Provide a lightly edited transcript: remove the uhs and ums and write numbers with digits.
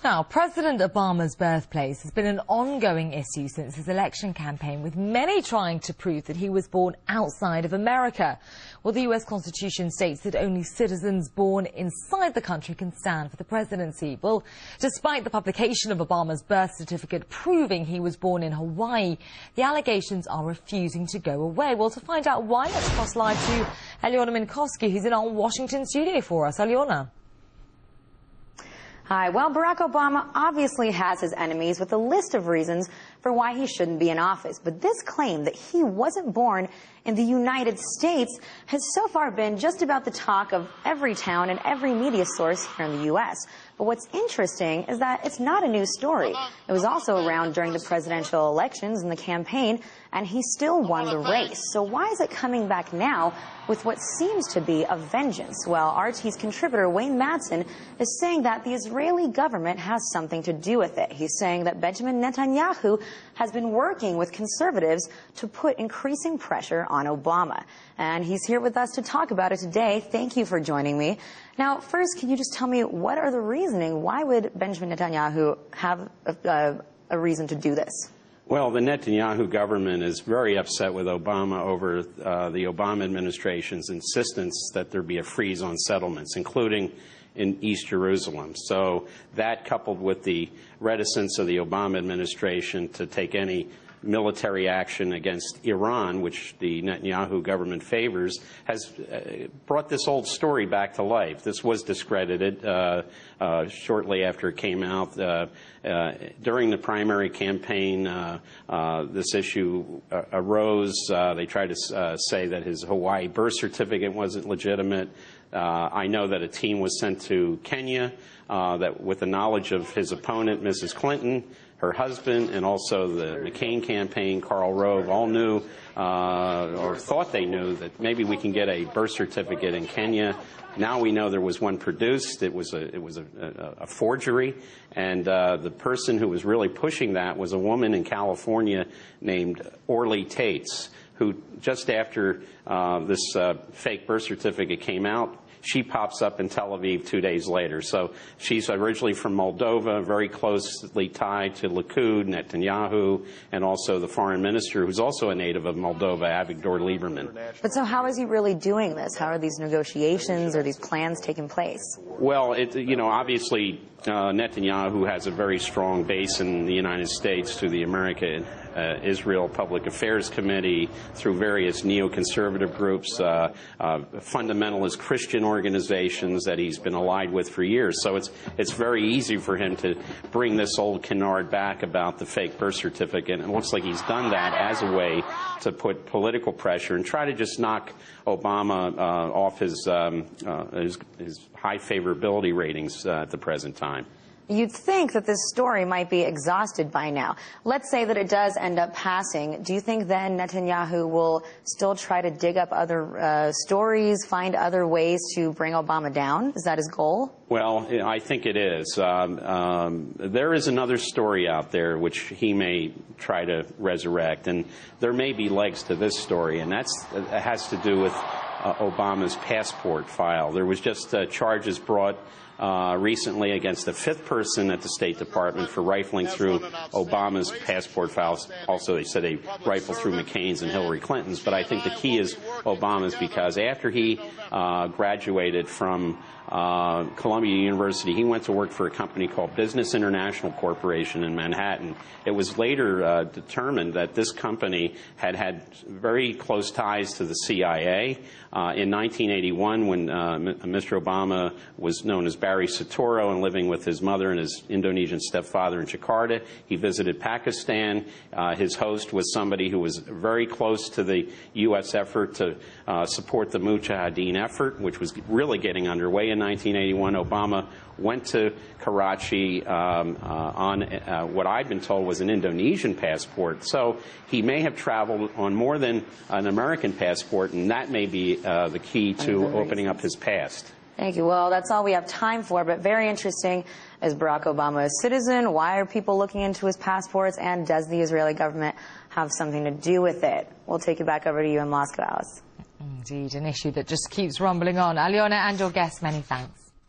Now, President Obama's birthplace has been an ongoing issue since his election campaign, with many trying to prove that he was born outside of America. Well, the U.S. Constitution states that only citizens born inside the country can stand for the presidency. Well, despite the publication of Obama's birth certificate proving he was born in Hawaii, the allegations are refusing to go away. Well, to find out why, let's cross live to Alyona Minkowski, who's in our Washington studio for us. Alyona. Hi. Well, Barack Obama obviously has his enemies with a list of reasons for why he shouldn't be in office. But this claim that he wasn't born in the United States has so far been just about the talk of every town and every media source here in the U.S. But what's interesting is that it's not a new story. It was also around during the presidential elections and the campaign, and he still won the race. So why is it coming back now with what seems to be a vengeance? Well, RT's contributor Wayne Madsen is saying that the Israeli government has something to do with it. He's saying that Benjamin Netanyahu has been working with conservatives to put increasing pressure on Obama. And he's here with us to talk about it today. Thank you for joining me. Now, first, can you just tell me what are the reasoning? Why would Benjamin Netanyahu have a reason to do this? Well, the Netanyahu government is very upset with Obama over the Obama administration's insistence that there be a freeze on settlements, including in East Jerusalem. So that, coupled with the reticence of the Obama administration to take any military action against Iran, which the Netanyahu government favors, has brought this old story back to life. This was discredited shortly after it came out. During the primary campaign, this issue arose. They tried to say that his Hawaii birth certificate wasn't legitimate. I know that a team was sent to Kenya that, with the knowledge of his opponent, Mrs. Clinton, her husband, and also the McCain campaign, Karl Rove, all knew or thought they knew that maybe we can get a birth certificate in Kenya. Now we know there was one produced. It was a forgery, and the person who was really pushing that was a woman in California named Orly Tates, who just after this fake birth certificate came out, she pops up in Tel Aviv 2 days later. So she's originally from Moldova, very closely tied to Likud, Netanyahu, and also the foreign minister, who's also a native of Moldova, Avigdor Lieberman. But so how is he really doing this? How are these negotiations or these plans taking place? Well, obviously Netanyahu has a very strong base in the United States through the Israel Public Affairs Committee, through various neoconservative groups, fundamentalist Christian organizations that he's been allied with for years. So it's very easy for him to bring this old canard back about the fake birth certificate. And it looks like he's done that as a way to put political pressure and try to just knock Obama off his high favorability ratings at the present time. You'd think that this story might be exhausted by now. Let's say that it does end up passing. Do you think then Netanyahu will still try to dig up other stories, find other ways to bring Obama down? Is that his goal? Well, I think it is. There is another story out there which he may try to resurrect, and there may be legs to this story, and it has to do with Obama's passport file. There was just charges brought recently against the fifth person at the State Department for rifling through Obama's passport files. Also, they said they rifled through McCain's and Hillary Clinton's. But I think the key is Obama's, because after he graduated from Columbia University, he went to work for a company called Business International Corporation in Manhattan. It was later determined that this company had very close ties to the CIA. In 1981, when Mr. Obama was known as Barry Soetoro and living with his mother and his Indonesian stepfather in Jakarta, he visited Pakistan. His host was somebody who was very close to the U.S. effort to support the Mujahideen effort, which was really getting underway in 1981. Obama went to Karachi on what I'd been told was an Indonesian passport. So he may have traveled on more than an American passport, and that may be the key to opening up his past. Thank you. Well, that's all we have time for, but very interesting. Is Barack Obama a citizen? Why are people looking into his passports? And does the Israeli government have something to do with it? We'll take it back over to you in Moscow, Alice. Indeed, an issue that just keeps rumbling on. Alyona and your guests, many thanks.